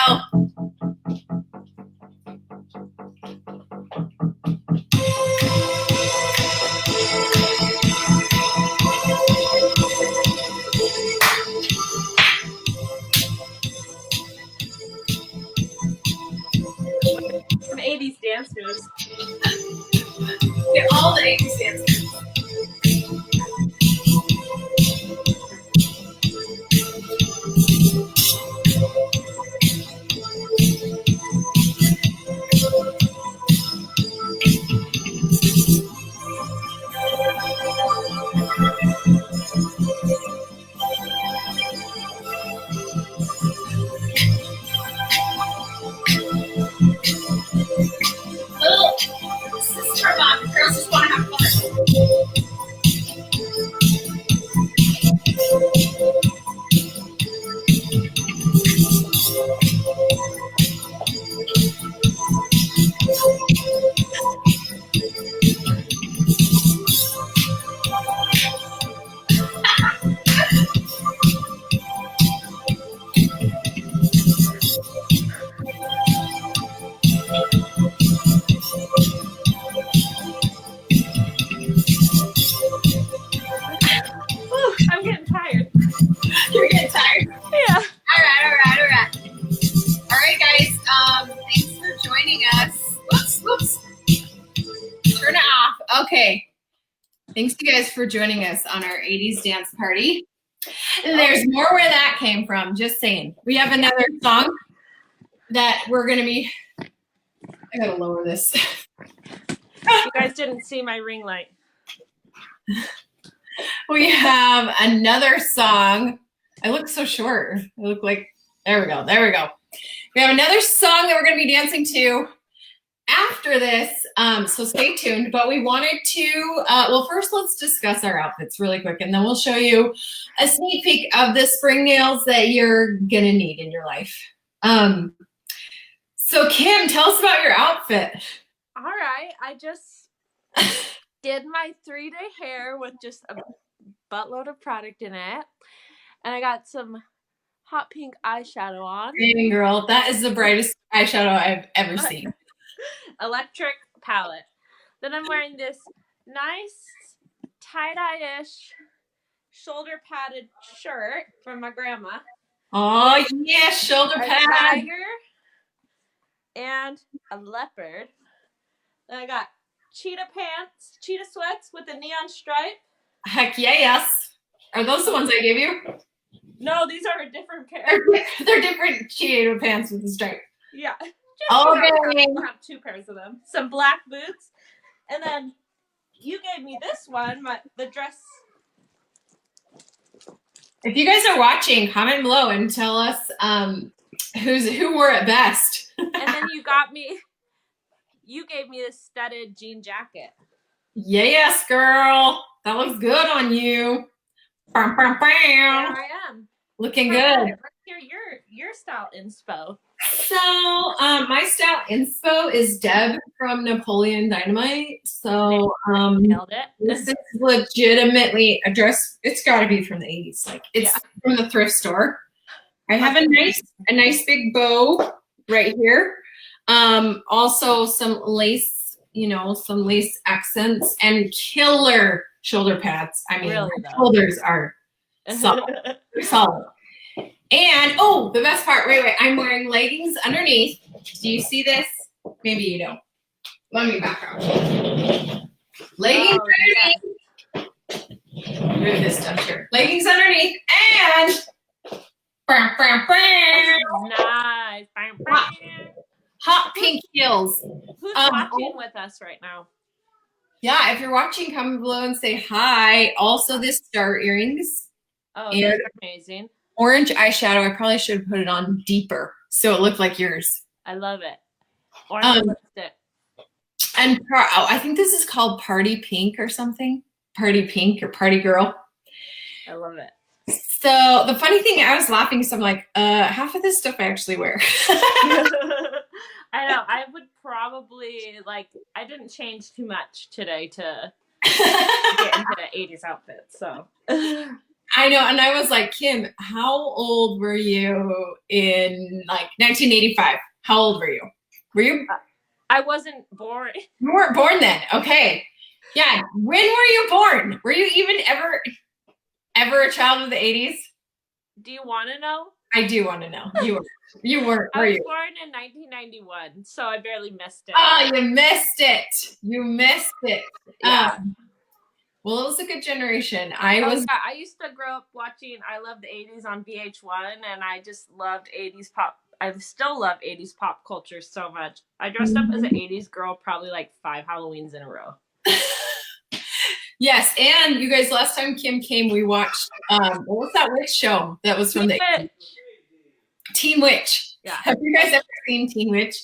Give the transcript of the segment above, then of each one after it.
go. Some 80s dance moves. Get all the 80s dance moves. This is for fun. Girls just want to have fun. I'm getting tired. You're getting tired. Yeah. All right, guys. Thanks for joining us. Whoops. Turn it off. Okay. Thanks, you guys, for joining us on our 80s dance party. And there's more where that came from. Just saying. We have another song that we're going to be. I got to lower this. You guys didn't see my ring light. We have another song. I look so short. I look like, there we go. We have another song that we're going to be dancing to after this. So stay tuned. But we wanted to, well, first let's discuss our outfits really quick. And then we'll show you a sneak peek of the spring nails that you're going to need in your life. So Kim, tell us about your outfit. All right. I just did my 3-day hair with just a buttload of product in it. And I got some hot pink eyeshadow on. Dang, girl, that is the brightest eyeshadow I've ever seen. Electric palette. Then I'm wearing this nice tie-dye-ish shoulder padded shirt from my grandma. Oh, yeah, shoulder A pad. tiger and a leopard. Then I got cheetah pants, cheetah sweats with a neon stripe. Heck yes. Are those the ones I gave you? No, these are a different pair. They're different cheetah pants with the stripe. Yeah. Okay. I have 2 pairs of them. Some black boots. And then you gave me this one, the dress. If you guys are watching, comment below and tell us who wore it best. And then you gave me this studded jean jacket. Yes, girl. That looks good on you. Bam, bam, bam. There I am. Looking good. Let's hear your style inspo. So my style inspo is Deb from Napoleon Dynamite. So Nailed it. this is legitimately a dress. It's got to be from the 80s. Like it's from the thrift store. I have a nice big bow right here. Also some lace, some lace accents and killer shoulder pads. I mean, really, shoulders are solid. They're solid. And the best part, wait, I'm wearing leggings underneath. Do you see this? Maybe you don't. Let me back up. Leggings underneath. Move this down here. Leggings underneath and nice. Hot pink heels. Who's watching with us right now? Yeah, if you're watching, comment below and say hi. Also, this star earrings. Oh, they're amazing. Orange eyeshadow. I probably should have put it on deeper so it looked like yours. I love it. Orange lipstick. And I think this is called Party Pink or something. Party Pink or Party Girl. I love it. So the funny thing, I was laughing, so I'm like, half of this stuff I actually wear. I know. I would probably, I didn't change too much today to get into the 80s outfit, so. I know. And I was like, Kim, how old were you in like 1985? How old were you? Were you? I wasn't born. You weren't born then. Okay. Yeah. When were you born? Were you even ever a child of the 80s? Do you want to know? I do want to know. You weren't, I were was you? born in 1991, so I barely missed it. Oh, you missed it. You missed it. Yeah. Well, it was a good generation. I used to grow up watching I Love the 80s on VH1, and I just loved 80s pop. I still love 80s pop culture so much. I dressed up as an 80s girl probably like 5 Halloweens in a row. Yes, and you guys, last time Kim came, we watched what was that witch show that was from Teen Witch. Yeah. Have you guys ever seen Teen Witch?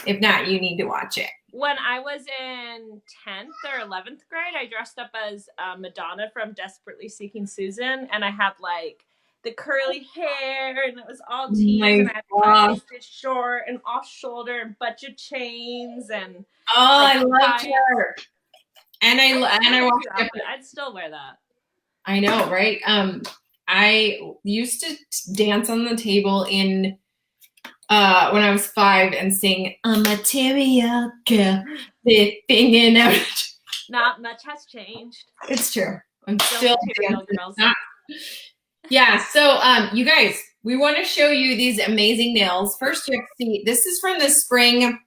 If not, you need to watch it. When I was in 10th or 11th grade, I dressed up as Madonna from Desperately Seeking Susan, and I had like the curly hair, and it was all tees, and I had this short and off shoulder and bunch of chains, and I loved her. And I watched it. I'd still wear that. I know, right? I used to dance on the table in when I was 5 and sing "A Material Girl," flipping out. Not much has changed. It's true. I'm still material girls. Yeah. So, you guys, we want to show you these amazing nails. First, you have to see. This is from the spring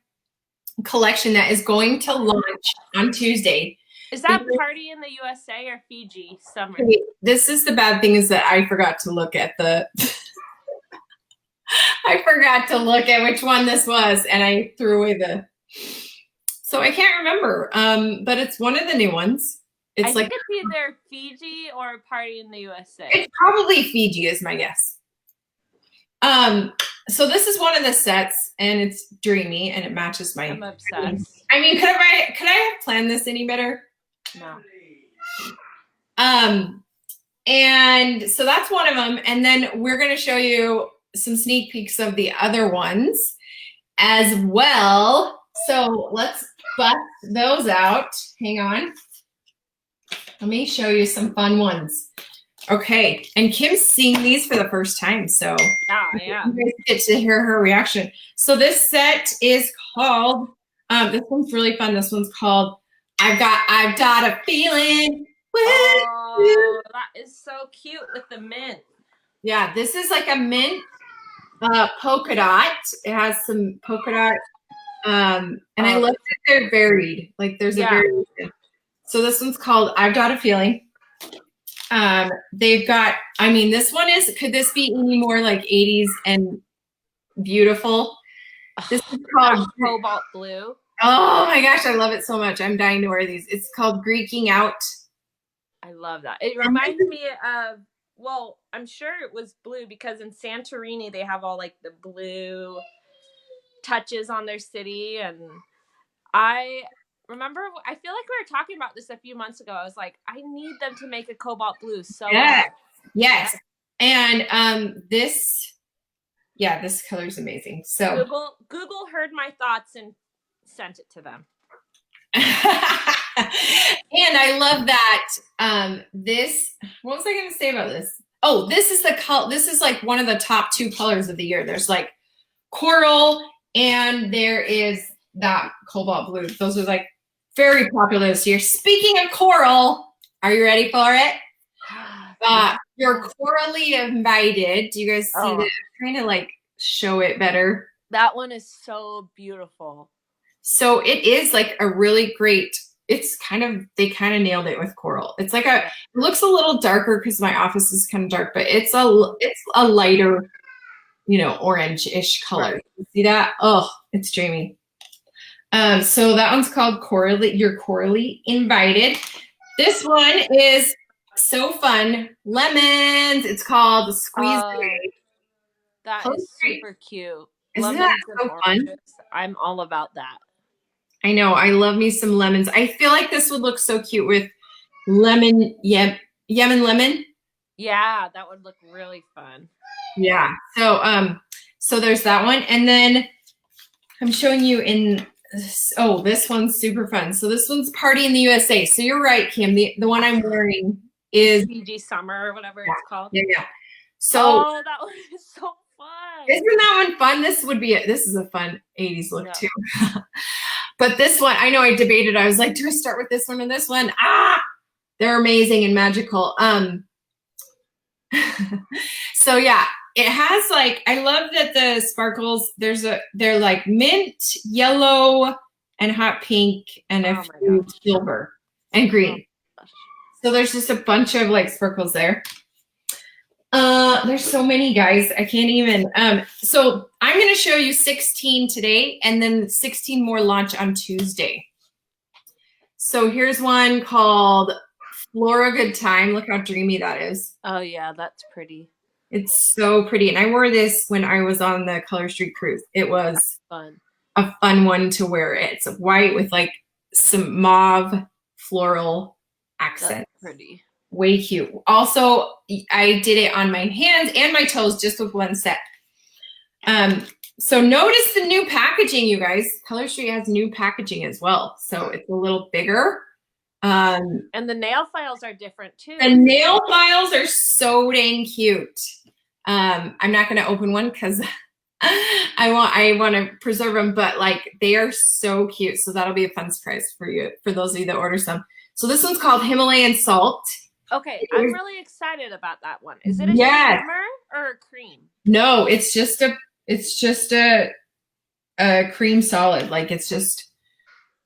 collection that is going to launch on Tuesday. Is that Party in the USA or Fiji summer? This is the bad thing, is that I forgot to look at I forgot to look at which one this was, and I threw away so I can't remember. But it's one of the new ones. I think it's either Fiji or Party in the USA. It's probably Fiji is my guess. So this is one of the sets, and it's dreamy, and it matches my. I'm obsessed. I mean, could I have planned this any better? No. And so that's one of them, and then we're going to show you some sneak peeks of the other ones as well. So let's bust those out. Hang on. Let me show you some fun ones. Okay, and Kim's seeing these for the first time, so yeah. You guys get to hear her reaction. So this set is called, this one's really fun. This one's called I've Got a Feeling. Oh, that is so cute with the mint. Yeah, this is like a mint polka dot. It has some polka dot. And I love that they're varied. Like there's a variation. So this one's called I've Got a Feeling. They've got, I mean, this one is, could this be any more like 80s and beautiful? This is called Cobalt Blue. Oh my gosh, I love it so much. I'm dying to wear these. It's called Greeking Out. I love that. It reminds me of, well, I'm sure it was blue because in Santorini they have all like the blue touches on their city. And I remember, I feel like we were talking about this a few months ago. I was like, I need them to make a cobalt blue. So yes. And this color is amazing. So Google heard my thoughts and sent it to them. And I love that. This, what was I going to say about this? Oh, this is the color. This is like one of the top 2 colors of the year. There's like coral and there is that cobalt blue. Those are like very popular this year. Speaking of coral, are you ready for it? You're corally invited. Do you guys see that? I'm trying to like show it better. That one is so beautiful. So it is like a really great, it's kind of, they kind of nailed it with coral. It's like it looks a little darker because my office is kind of dark, but it's a lighter, orange-ish color. Right. You see that? Oh, it's dreamy. So that one's called Corally. You're Corally Invited. This one is so fun. Lemons. It's called Squeeze. That is super cute. Isn't that so fun? I'm all about that. I know. I love me some lemons. I feel like this would look so cute with lemon, Yemen lemon. Yeah, that would look really fun. Yeah. So there's that one. And then I'm showing you this one's super fun. So this one's Party in the USA. So you're right, Kim. The one I'm wearing is PG Summer or whatever yeah, it's called. yeah. So oh, that one is so fun. isn't that one fun? This is a fun 80s look too. But this one, I know I debated. I was like, do I start with this one or this one? They're amazing and magical. So yeah, it has like, I love that the sparkles, they're like mint, yellow, and hot pink, and a few silver and green. So there's just a bunch of like sparkles there. There's so many, guys. I can't even. So I'm going to show you 16 today, and then 16 more launch on Tuesday. So here's one called Flora Good Time. Look how dreamy that is. Oh yeah, that's pretty. It's so pretty. And I wore this when I was on the Color Street cruise. It was fun. A fun one to wear. It's white with like some mauve floral accents. That's pretty. Way cute. Also, I did it on my hands and my toes just with one set. So notice the new packaging, you guys. Color Street has new packaging as well. So it's a little bigger. And the nail files are different too. The nail files are so dang cute. I'm not going to open one because I want to preserve them, but like they are so cute. So that'll be a fun surprise for you, for those of you that order some. So this one's called Himalayan Salt. Okay, I'm really excited about that one. Is it a shimmer or a cream? No, it's just a cream solid. Like it's just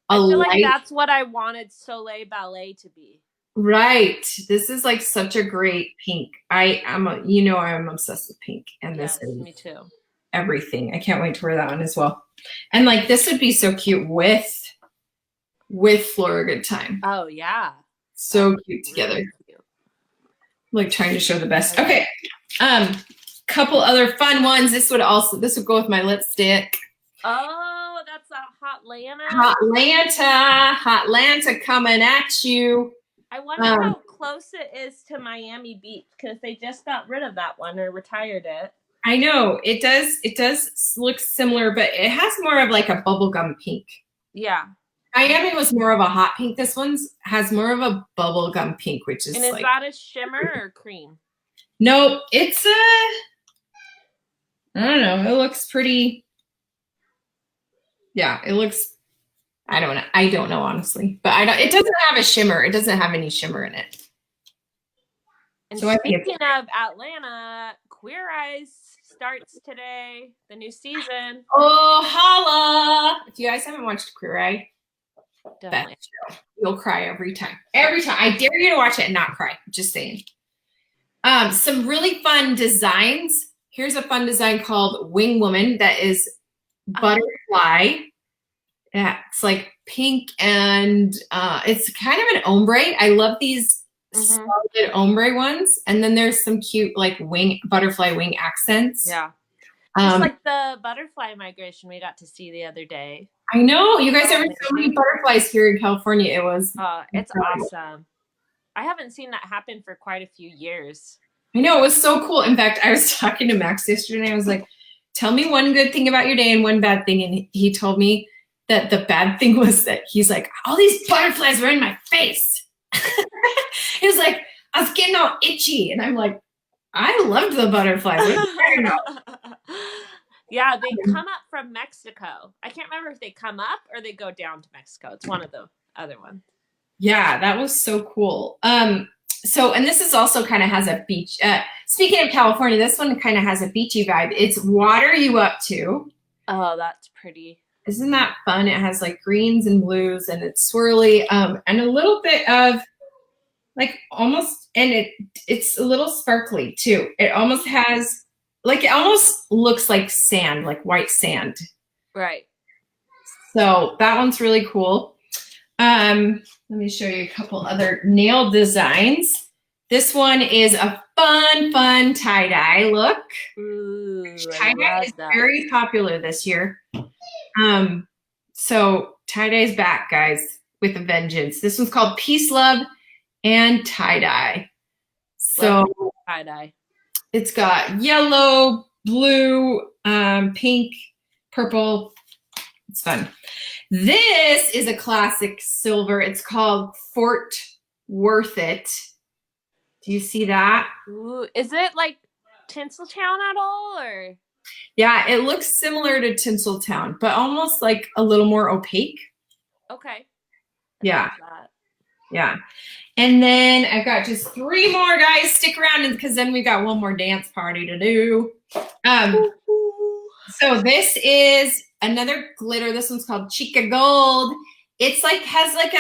I feel like that's what I wanted Soleil Ballet to be. Right. This is like such a great pink. I'm obsessed with pink, and this is me too. Everything. I can't wait to wear that one as well. And like this would be so cute with Flora Good Time. Oh yeah. So cute together. Really cute. Like trying to show the best. Okay. Couple other fun ones. This would go with my lipstick. Oh, that's a Hotlanta coming at you. I wonder how close it is to Miami Beach, because they just got rid of that one or retired it. I know it does look similar, but it has more of like a bubblegum pink. Yeah. Miami was more of a hot pink. This one's has more of a bubblegum pink, which is. And is that a shimmer or cream? No, it's I don't know. It looks pretty. Yeah, it looks. I don't know. I don't know honestly, but it doesn't have a shimmer. It doesn't have any shimmer in it. And so speaking of Atlanta, Queer Eyes starts today. The new season. Oh, holla! If you guys haven't watched Queer Eye, definitely. You'll cry every time. Every time. I dare you to watch it and not cry. Just saying. Some really fun designs. Here's a fun design called Wing Woman that is butterfly. It's like pink and it's kind of an ombre. I love these solid ombre ones. And then there's some cute like butterfly wing accents. Yeah. Just like the butterfly migration we got to see the other day. I know. You guys have so many butterflies here in California. It was it's awesome. I haven't seen that happen for quite a few years. I know. It was so cool. In fact, I was talking to Max yesterday and I was like, tell me one good thing about your day and one bad thing. And he told me that the bad thing was that he's like, all these butterflies were in my face. He was like, I was getting all itchy. And I'm like, I loved the butterflies. Yeah, they come up from Mexico. I can't remember if they come up or they go down to Mexico. It's one of the other ones. Yeah, that was so cool. And this is also kind of has a beach. Speaking of California, this one kind of has a beachy vibe. It's Water You Up To. Oh, that's pretty. Isn't that fun? It has like greens and blues and it's swirly and a little bit of like almost, and it's a little sparkly too. It almost has like, it almost looks like sand, like white sand. Right. So that one's really cool. Let me show you a couple other nail designs. This one is a fun tie-dye look. Ooh, tie-dye is very popular this year. So tie-dye is back, guys, with a vengeance. This one's called Peace, Love, and Tie-Dye. So tie-dye. It's got yellow, blue, pink, purple. It's fun. This is a classic silver. It's called Fort Worth It. Do you see that? Ooh, is it like Tinseltown at all, or? Yeah, it looks similar to Tinseltown, but almost like a little more opaque. Okay. Yeah. Yeah. And then I've got just 3 more, guys. Stick around because then we've got one more dance party to do. So this is another glitter. This one's called Chica Gold. It's like has like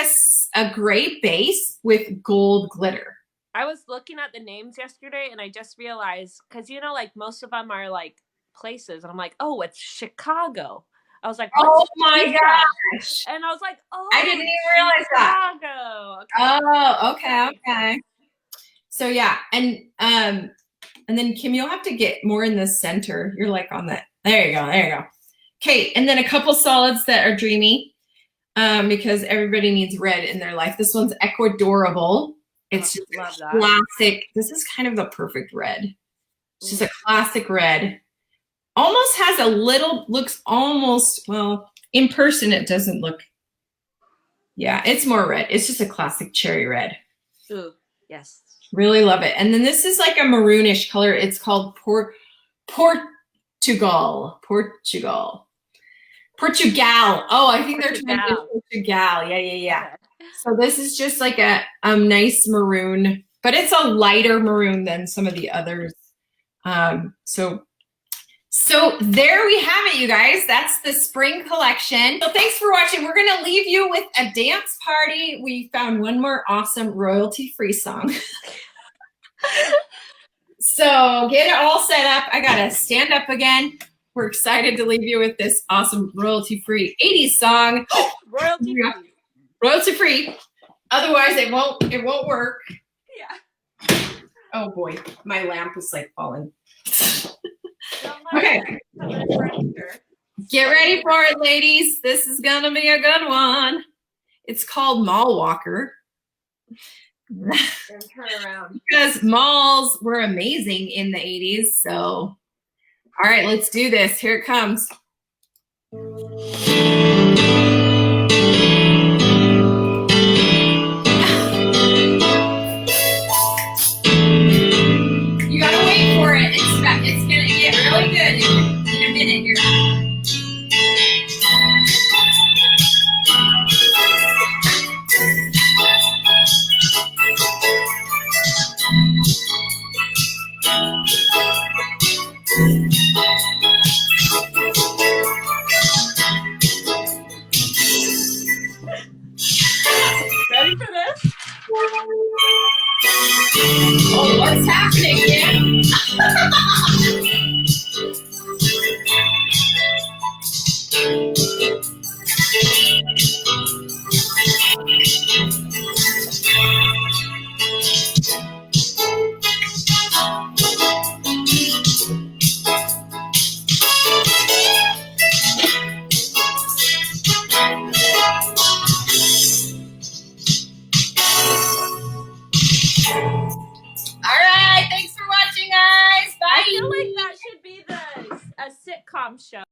a gray base with gold glitter. I was looking at the names yesterday and I just realized, because you know, like most of them are like places, and I'm like, oh, it's Chicago. I was like, oh my gosh. And I was like, oh, I didn't even realize that. Chicago. Okay. Oh, okay. So yeah, and then Kim, you'll have to get more in the center. You're like on that. There you go. Okay, and then a couple solids that are dreamy, because everybody needs red in their life. This one's Ecuadorable. It's just classic. This is kind of the perfect red. It's just a classic red. Almost has a little, looks almost, well, in person it doesn't look. Yeah, it's more red. It's just a classic cherry red. Ooh, yes. Really love it. And then this is like a maroonish color. It's called Portugal. Oh, I think they're trying to do Portugal. Yeah. So this is just like a nice maroon, but it's a lighter maroon than some of the others. So there we have it, you guys. That's the spring collection. So thanks for watching. We're going to leave you with a dance party. We found one more awesome royalty-free song. So get it all set up. I got to stand up again. We're excited to leave you with this awesome royalty-free 80s song. Royalty-free. Otherwise, it won't work. Yeah. Oh boy, my lamp is like falling. Okay. Get ready for it, ladies. This is gonna be a good one. It's called Mall Walker. Turn around. Because malls were amazing in the 80s. So, all right, let's do this. Here it comes. You gotta wait for it. It's gonna get really good in a minute here. Ready for this? Oh, what's happening, Kim? All right, thanks for watching, guys. Bye. I feel like that should be a sitcom show.